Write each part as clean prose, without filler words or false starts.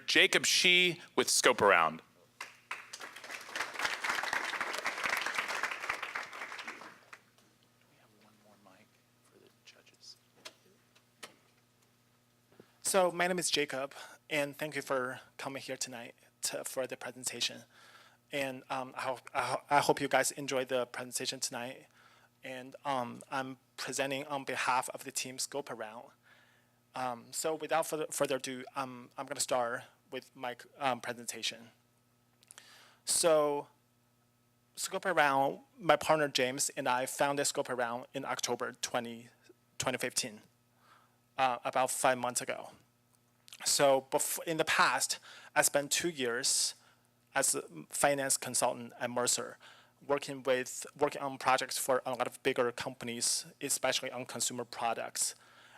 Jacob Shee with ScopeAround. So my name is Jacob, and thank you for coming here tonight for the presentation. And I hope you guys enjoy the presentation tonight. And I'm presenting on behalf of the team ScopeAround. So without further ado, I'm going to start with my presentation. So ScopeAround, my partner James and I founded ScopeAround in October 2015, about 5 months ago. So in the past, I spent 2 years as a finance consultant at Mercer, working on projects for a lot of bigger companies, especially on consumer products.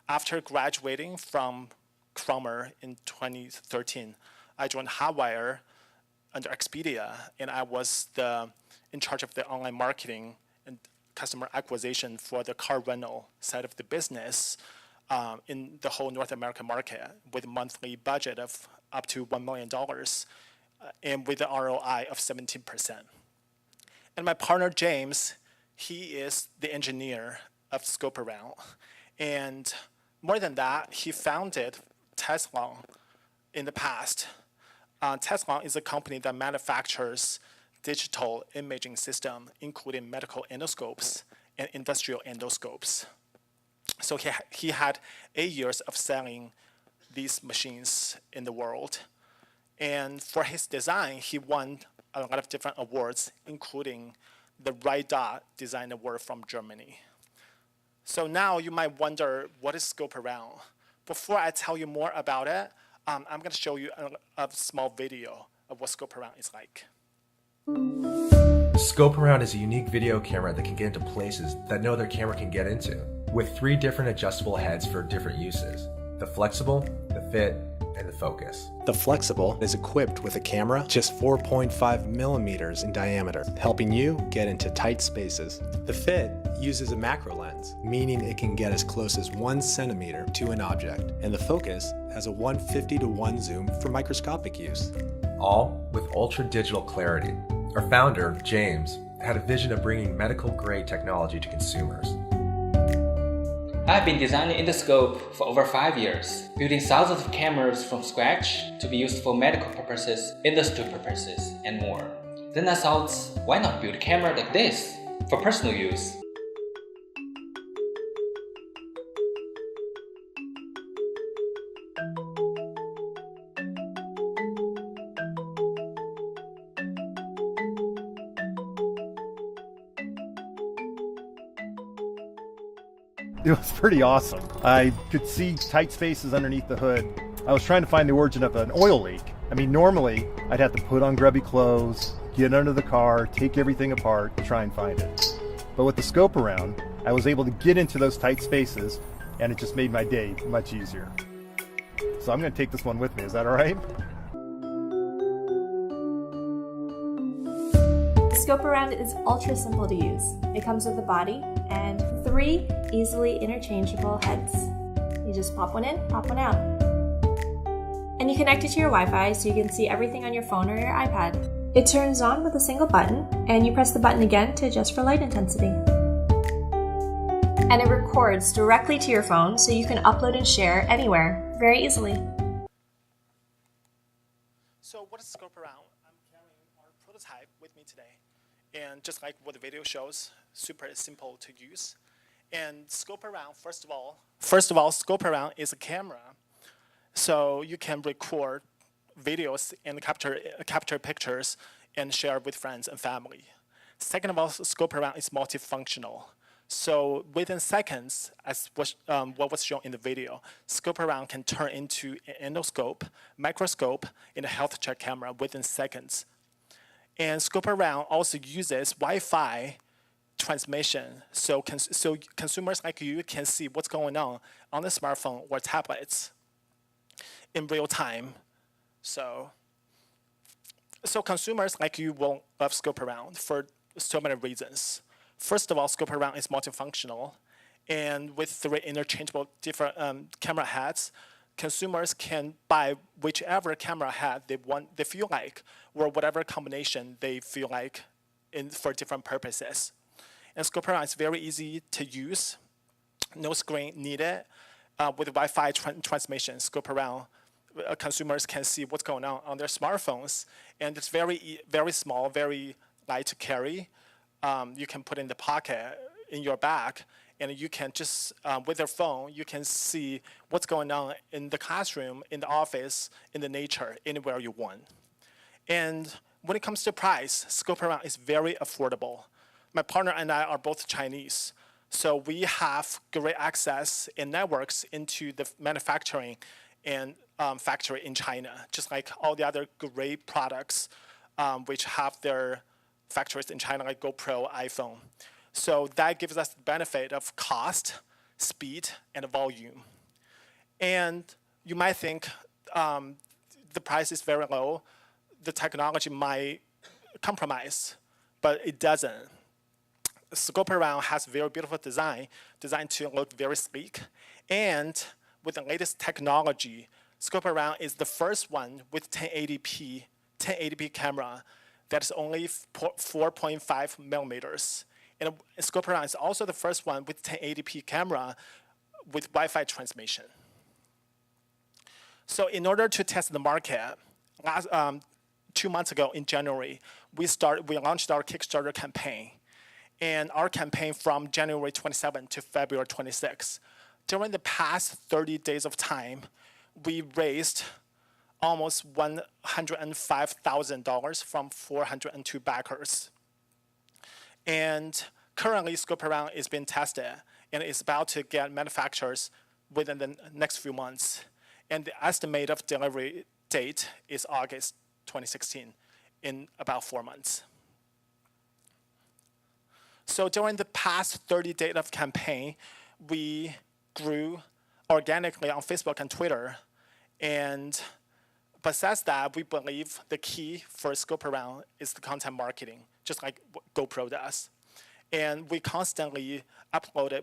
After graduating from Crummer in 2013, I joined Hotwire under Expedia, and I was in charge of the online marketing and customer acquisition for the car rental side of the business in the whole North American market, with a monthly budget of up to $1 million and with the ROI of 17%. And my partner James, he is the engineer of ScopeAround. And more than that, he founded Tesla in the past. Tesla is a company that manufactures digital imaging systems, including medical endoscopes and industrial endoscopes. So he had 8 years of selling these machines in the world. And for his design, he won a lot of different awards, including the Right Dot Design Award from Germany. So now you might wonder, what is ScopeAround? Before I tell you more about it, I'm going to show you a small video of what ScopeAround is like. ScopeAround is a unique video camera that can get into places that no other camera can get into, with 3 different adjustable heads for different uses: the flexible, the fit, and the focus. The flexible is equipped with a camera just 4.5 millimeters in diameter, helping you get into tight spaces. The fit uses a macro lens, meaning it can get as close as 1 centimeter to an object, and the focus has a 150:1 zoom for microscopic use. All with ultra-digital clarity. Our founder, James, had a vision of bringing medical-grade technology to consumers. I've been designing endoscope for over 5 years, building thousands of cameras from scratch to be used for medical purposes, industry purposes, and more. Then I thought, why not build a camera like this for personal use? It was pretty awesome. I could see tight spaces underneath the hood. I was trying to find the origin of an oil leak. I mean, normally I'd have to put on grubby clothes, get under the car, take everything apart, and try and find it. But with the ScopeAround, I was able to get into those tight spaces, and it just made my day much easier. So I'm going to take this one with me. Is that all right? ScopeAround is ultra simple to use. It comes with a body and 3 easily interchangeable heads. You just pop one in, pop one out. And you connect it to your Wi-Fi so you can see everything on your phone or your iPad. It turns on with a single button, and you press the button again to adjust for light intensity. And it records directly to your phone so you can upload and share anywhere very easily. So what is ScopeAround? I'm carrying our prototype with me today. And just like what the video shows, super simple to use. And ScopeAround, first of all, ScopeAround is a camera. So you can record videos and capture pictures and share with friends and family. Second of all, ScopeAround is multifunctional. So within seconds, as what was shown in the video, ScopeAround can turn into an endoscope, microscope, and a health check camera within seconds. And ScopeAround also uses Wi-Fi transmission, so consumers like you can see what's going on the smartphone or tablets in real time. So consumers like you will love ScopeAround for so many reasons. First of all, ScopeAround is multifunctional, and with 3 interchangeable different camera heads, consumers can buy whichever camera head they feel like, or whatever combination they feel like for different purposes. And ScopeAround is very easy to use, no screen needed. With Wi-Fi transmission, ScopeAround, consumers can see what's going on their smartphones, and it's very small, very light to carry. You can put in the pocket in your bag, and you can just, with your phone, you can see what's going on in the classroom, in the office, in the nature, anywhere you want. And when it comes to price, ScopeAround is very affordable. My partner and I are both Chinese, so we have great access and networks into the manufacturing and factory in China, just like all the other great products which have their factories in China, like GoPro, iPhone. So that gives us the benefit of cost, speed, and volume. And you might think the price is very low, the technology might compromise, but it doesn't. ScopeAround has very beautiful design, designed to look very sleek. And with the latest technology, ScopeAround is the first one with 1080p camera that's only 4.5 millimeters. And ScopeAround is also the first one with 1080p camera with Wi-Fi transmission. So in order to test the market, 2 months ago in January, we launched our Kickstarter campaign. And our campaign from January 27 to February 26. During the past 30 days of time, we raised almost $105,000 from 402 backers. And currently, ScopeAround is being tested, and it's about to get manufacturers within the next few months. And the estimated delivery date is August 2016, in about 4 months. So during the past 30 days of campaign, we grew organically on Facebook and Twitter. And besides that, we believe the key for ScopeAround is the content marketing, just like GoPro does. And we constantly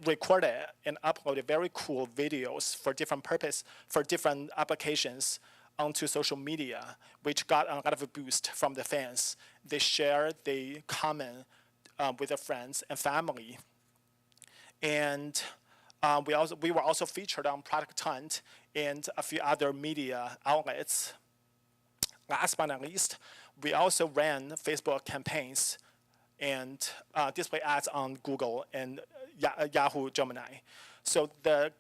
recorded and uploaded very cool videos for different purpose, for different applications onto social media, which got a lot of a boost from the fans. They share, they comment, with their friends and family. And we were also featured on Product Hunt and a few other media outlets. Last but not least, we also ran Facebook campaigns and display ads on Google and Yahoo Gemini. So the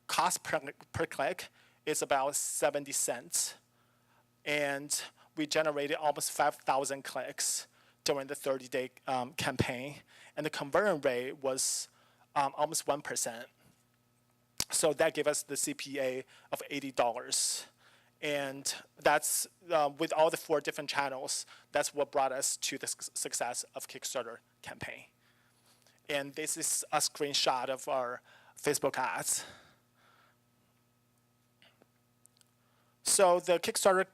cost per click is about 70 cents. And we generated almost 5,000 clicks during the 30-day campaign, and the conversion rate was almost 1%. So that gave us the CPA of $80. And that's, with all the 4 different channels, that's what brought us to the success of Kickstarter campaign. And this is a screenshot of our Facebook ads. So the Kickstarter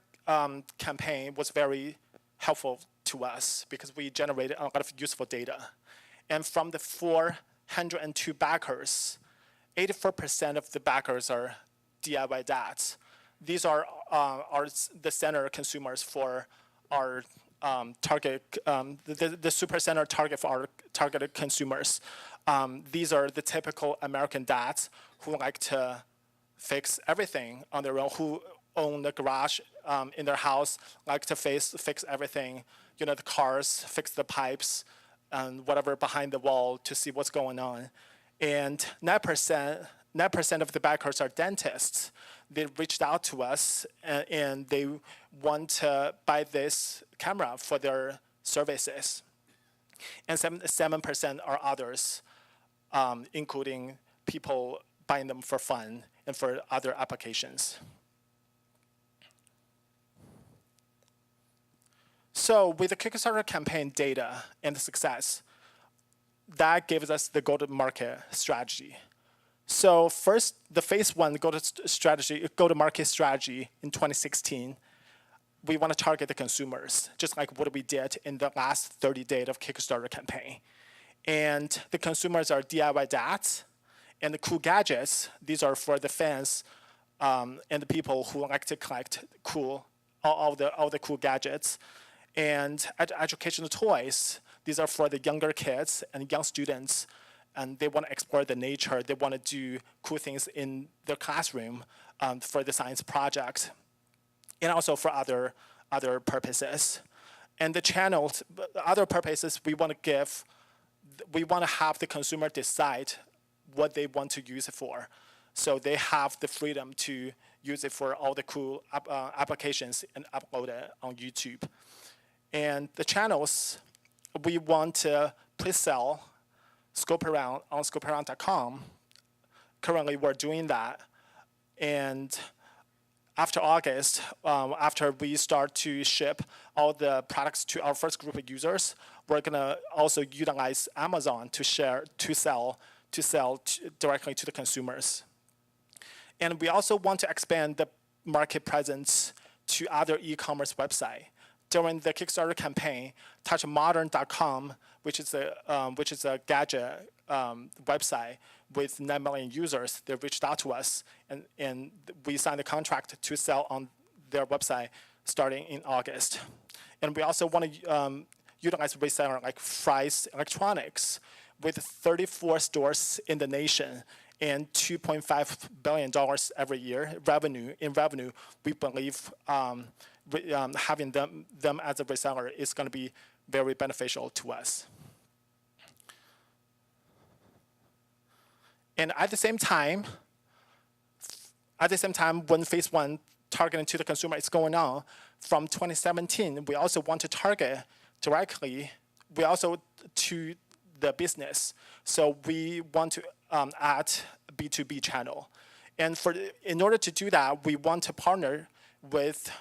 campaign was very helpful to us because we generated a lot of useful data. And from the 402 backers, 84% of the backers are DIY dads. These are the center consumers for our target, the super center target for our targeted consumers. These are the typical American dads who like to fix everything on their own, who own the garage in their house, like to fix everything, the cars, fix the pipes, and whatever behind the wall to see what's going on. And 9% of the backers are dentists. They reached out to us and they want to buy this camera for their services. And 7% are others, including people buying them for fun and for other applications. So with the Kickstarter campaign data and the success, that gives us the go-to-market strategy. So first, the phase 1 go-to-market strategy in 2016, we want to target the consumers, just like what we did in the last 30 days of Kickstarter campaign. And the consumers are DIY dads, and the cool gadgets, these are for the fans and the people who like to collect all the cool gadgets. And educational toys, these are for the younger kids and young students, and they want to explore the nature. They want to do cool things in their classroom for the science project, and also for other purposes. And the channels, other purposes we want to have the consumer decide what they want to use it for. So they have the freedom to use it for all the cool applications and upload it on YouTube. And the channels, we want to pre-sell ScopeAround on ScopeAround.com. Currently, we're doing that. And after August, after we start to ship all the products to our first group of users, we're gonna also utilize Amazon to sell directly to the consumers. And we also want to expand the market presence to other e-commerce websites. During the Kickstarter campaign, touchmodern.com, which is a gadget website with 9 million users, they reached out to us, and we signed a contract to sell on their website starting in August. And we also want to utilize reseller like Fry's Electronics, with 34 stores in the nation and $2.5 billion every year in revenue. We believe having them as a reseller is going to be very beneficial to us. And at the same time, when phase 1 targeting to the consumer is going on, from 2017, we also want to target directly, we also to the business. So we want to add B2B channel. And in order to do that, we want to partner with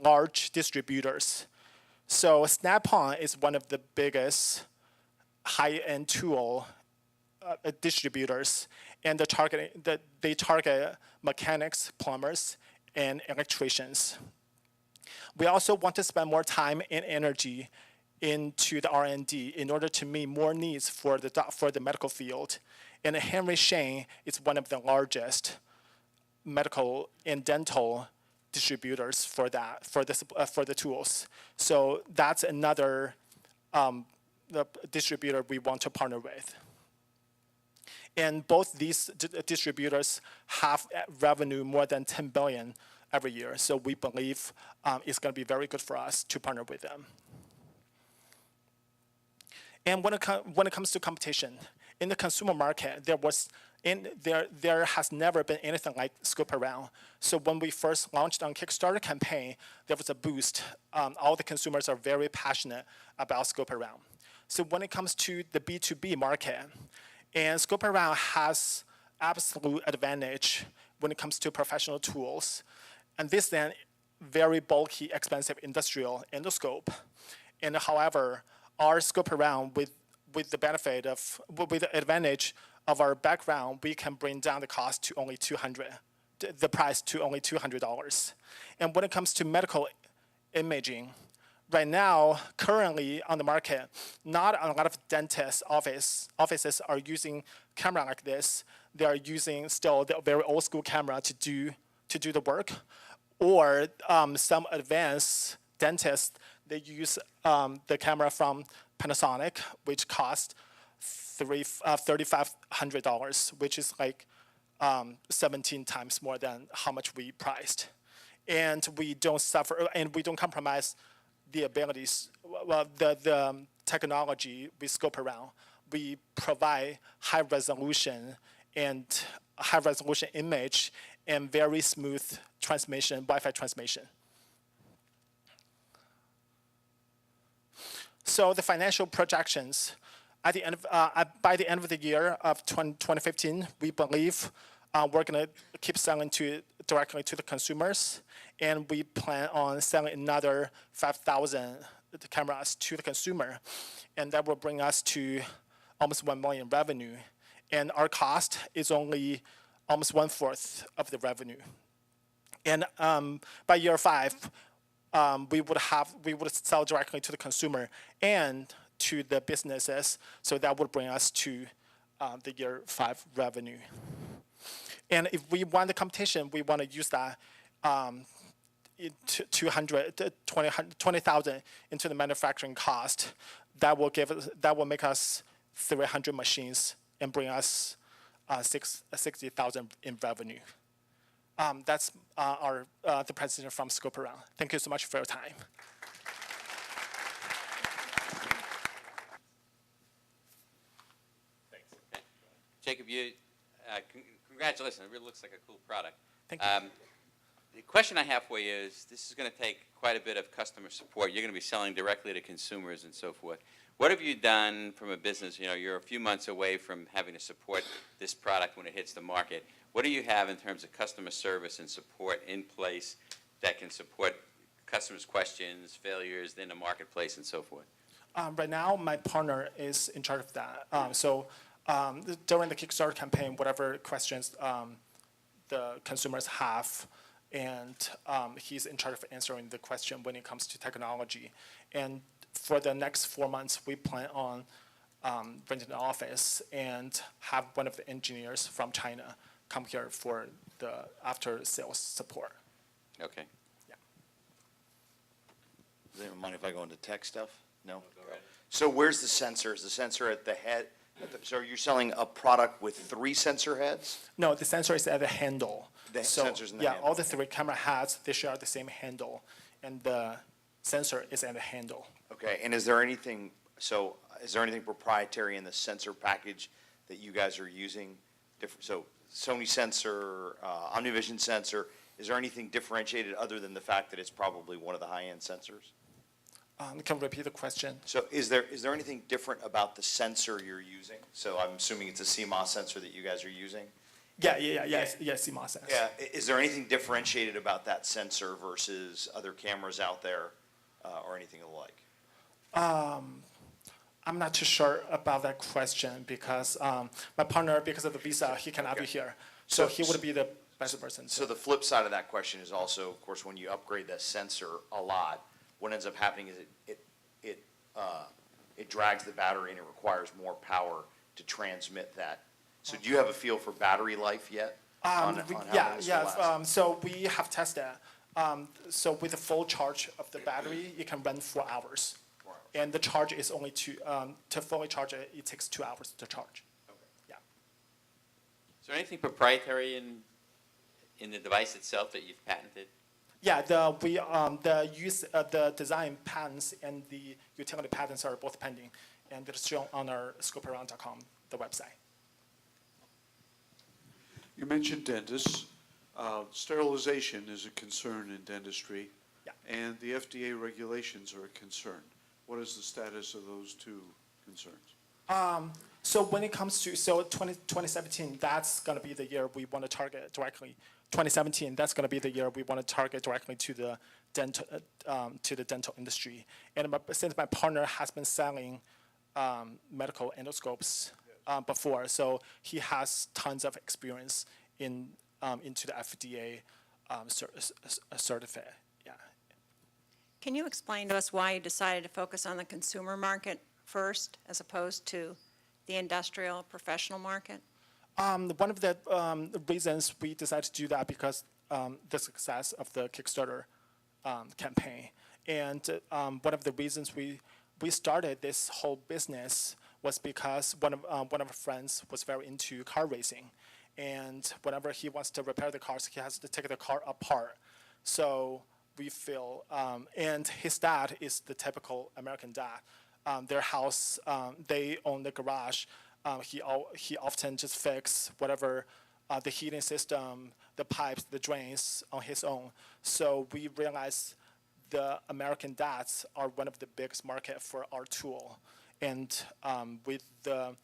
large distributors. So Snap-on is one of the biggest high-end tool distributors, and they target mechanics, plumbers, and electricians. We also want to spend more time and energy into the R&D in order to meet more needs for the medical field. And Henry Schein is one of the largest medical and dental distributors for the tools. So that's another the distributor we want to partner with. And both these distributors have revenue more than 10 billion every year. So we believe it's going to be very good for us to partner with them. And when it comes to competition, in the consumer market, there has never been anything like ScopeAround. So when we first launched on Kickstarter campaign, there was a boost. All the consumers are very passionate about ScopeAround. So when it comes to the B2B market, and ScopeAround has absolute advantage when it comes to professional tools. And this then very bulky, expensive industrial endoscope. And however, our ScopeAround with the advantage of our background, we can bring down the cost to only the price to only $200. And when it comes to medical imaging, right now, currently on the market, not a lot of dentist offices are using camera like this. They are using still the very old school camera to do the work, or some advanced dentists, they use the camera from Panasonic, which costs $3,500, which is like 17 times more than how much we priced. And we don't suffer, and we don't compromise the abilities, well, the technology we ScopeAround. We provide high resolution image and very smooth transmission, Wi-Fi transmission. So the financial projections, by the end of the year of 2015, we believe we're going to keep selling directly to the consumers, and we plan on selling another 5,000 cameras to the consumer, and that will bring us to almost 1 million revenue. And our cost is only almost 1/4 of the revenue. And by year 5, we would sell directly to the consumer and to the businesses, so that would bring us to the year 5 revenue. And if we won the competition, we want to use that 20,000 into the manufacturing cost. That will make us 300 machines and bring us 60,000 in revenue. That's the presentation from ScopeAround. Thank you so much for your time. Jacob, congratulations. It really looks like a cool product. Thank you. The question I have for you is, this is going to take quite a bit of customer support. You're going to be selling directly to consumers and so forth. What have you done from a business? You know, you're a few months away from having to support this product when it hits the market. What do you have in terms of customer service and support in place that can support customers' questions, failures in the marketplace, and so forth? Right now, my partner is in charge of that. During the Kickstarter campaign, whatever questions the consumers have, and he's in charge of answering the question when it comes to technology. And for the next 4 months, we plan on renting an office and have one of the engineers from China come here for the after-sales support. Okay. Yeah. Does anyone mind if I go into tech stuff? No? So where's the sensor? Is the sensor at the head? So you're selling a product with 3 sensor heads? No, the sensor is at the handle. The sensor's in the handle. Yeah, all the 3 camera heads, they share the same handle, and the sensor is at the handle. Okay, and is there anything proprietary in the sensor package that you guys are using? So Sony sensor, OmniVision sensor, is there anything differentiated other than the fact that it's probably one of the high-end sensors? Can you repeat the question? So is there anything different about the sensor you're using? So I'm assuming it's a CMOS sensor that you guys are using? Yeah, CMOS sensor. Yeah, is there anything differentiated about that sensor versus other cameras out there or anything alike? I'm not too sure about that question because my partner, because of the visa, he cannot be here. So he would be the best person. So the flip side of that question is also, of course, when you upgrade that sensor a lot, what ends up happening is it drags the battery and it requires more power to transmit that. So do you have a feel for battery life yet? On how long this will last? So we have tested. So with a full charge of the battery, it can run 4 hours. 4 hours. And the charge is only to fully charge it, it takes 2 hours to charge. Okay. Yeah. Is there anything proprietary in the device itself that you've patented? Yeah, the design patents and the utility patents are both pending, and it's shown on our ScopeAround.com, the website. You mentioned dentists. Sterilization is a concern in dentistry, Yeah. and the FDA regulations are a concern. What is the status of those 2 concerns? So when it comes to 2017, that's going to be the year we want to target directly. 2017, that's going to be the year we want to target directly to the dental industry. And since my partner has been selling medical endoscopes before, so he has tons of experience into the FDA certificate. Yeah. Can you explain to us why you decided to focus on the consumer market first as opposed to the industrial professional market? One of the reasons we decided to do that because the success of the Kickstarter campaign. And one of the reasons we started this whole business was because one of our friends was very into car racing. And whenever he wants to repair the cars, he has to take the car apart. So we feel, and his dad is the typical American dad. Their house, they own the garage. He often just fix whatever the heating system, the pipes, the drains on his own. So we realized the American dads are one of the biggest market for our tool, and with the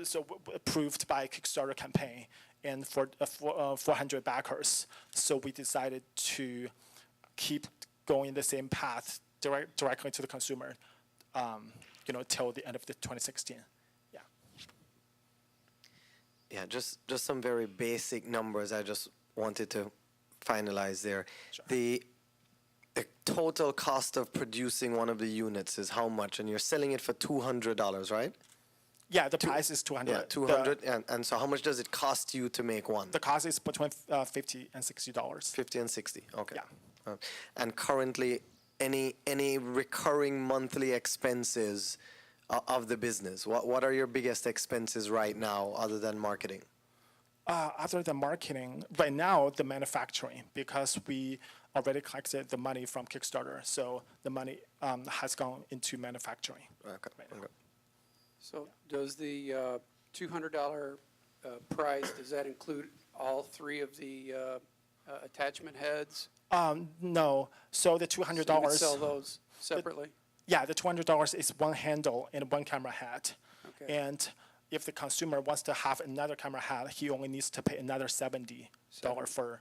so approved by Kickstarter campaign, and for 400 backers. So we decided to keep going the same path directly to the consumer, till the end of the 2016. Yeah. Yeah, just some very basic numbers I just wanted to finalize there. Sure. The total cost of producing one of the units is how much? And you're selling it for $200, right? Yeah, the price is 200. Yeah, 200. And so how much does it cost you to make one? The cost is between $50 and $60. 50 and 60. Okay. Yeah. And currently, any recurring monthly expenses of the business? What are your biggest expenses right now, other than marketing? Other than marketing, right now the manufacturing, because we already collected the money from Kickstarter, so the money has gone into manufacturing. Okay. Right now. Okay. So does the $200 price, does that include all three of the attachment heads? No, so the $200. So you would sell those separately? Yeah, the $200 is one handle and one camera head. Okay. And if the consumer wants to have another camera head, he only needs to pay another $70 for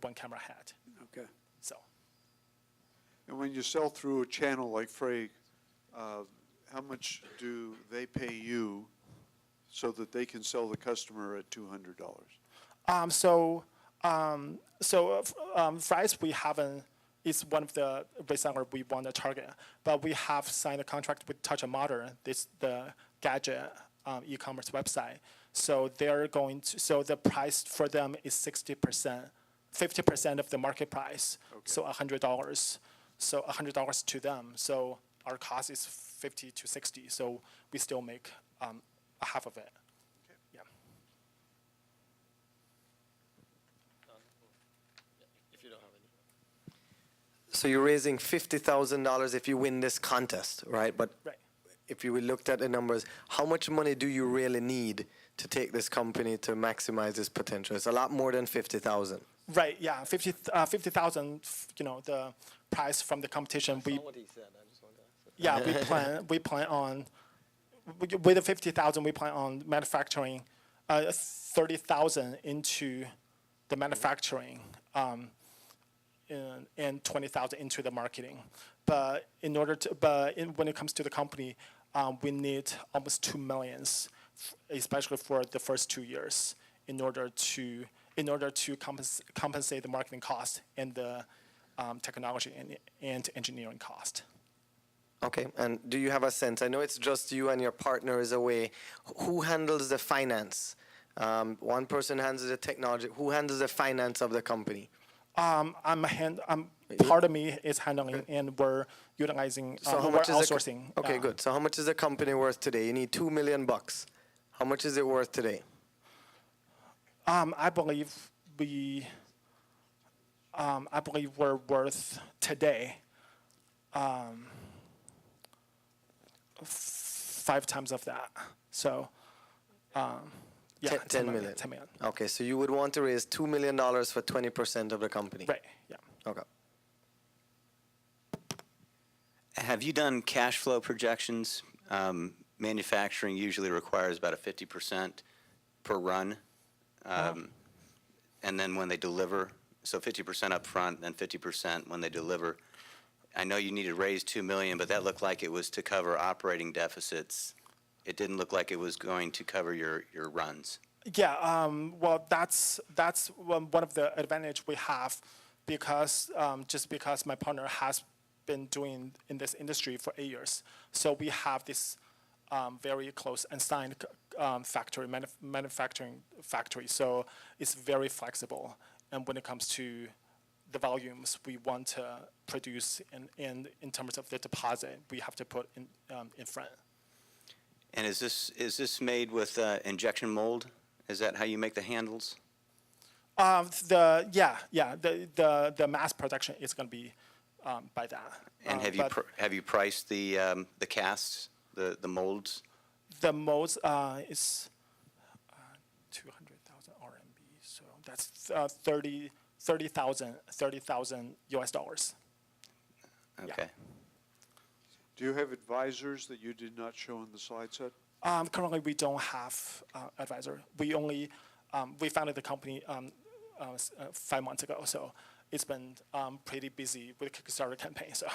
one camera head. Okay. So. And when you sell through a channel like Frey, how much do they pay you so that they can sell the customer at $200? Fries, we haven't, it's one of the reseller we want to target, but we have signed a contract with Touch & Modern, the gadget e-commerce website. So they're going to, so the price for them is 60%, 50% of the market price. Okay. So $100. So $100 to them. So our cost is 50 to 60. So we still make half of it. Okay. Yeah. So you're raising $50,000 if you win this contest, right? But right. If you looked at the numbers, how much money do you really need to take this company to maximize this potential? It's a lot more than 50,000. Right. Yeah. 50,000. You know, the price from the competition. That's not what he said. I just wanted Yeah. to ask. We plan on with the 50,000. We plan on manufacturing 30,000 into the manufacturing. And 20,000 into the marketing, but when it comes to the company, we need almost $2 million, especially for the first 2 years, in order to compensate the marketing cost and the technology and engineering cost. Okay, and do you have a sense? I know it's just you and your partner is away. Who handles the finance? One person handles the technology. Who handles the finance of the company? Part of me is handling, and we're utilizing. So how we're much is outsourcing. Okay, good. So how much is the company worth today? You need $2 million. How much is it worth today? I believe we're worth today 5 times of that. So. Yeah, 10 million. 10 million. Okay, so you would want to raise $2 million for 20% of the company. Right. Yeah. Okay. Have you done cash flow projections? Manufacturing usually requires about a 50% per run, and then when they deliver, so 50% up front, then 50% when they deliver. I know you need to raise $2 million, but that looked like it was to cover operating deficits. It didn't look like it was going to cover your runs. Yeah, well, that's one of the advantage we have, because just because my partner has been doing in this industry for 8 years, so we have this very close and signed manufacturing factory. So it's very flexible, and when it comes to the volumes we want to produce, and in terms of the deposit we have to put in front. And is this made with injection mold? Is that how you make the handles? The mass production is going to be by that. And have you priced the casts, the molds? The molds is 200,000 RMB, so that's $30,000 US dollars. Okay. Yeah. Do you have advisors that you did not show in the slide set? Currently, we don't have advisor. We only we founded the company 5 months ago, so it's been pretty busy with the Kickstarter campaign. So.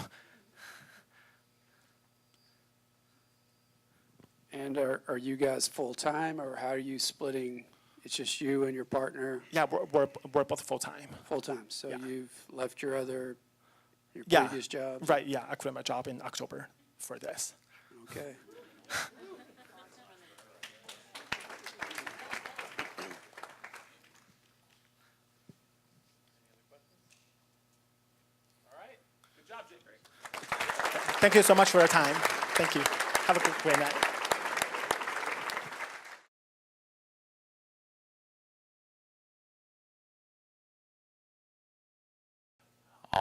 And are you guys full time, or how are you splitting? It's just you and your partner. Yeah, we're both full time. Full time. So yeah. You've left your previous job. Right. Yeah, I quit my job in October for this. Okay. Thank you so much for your time. Thank you. Have a great night.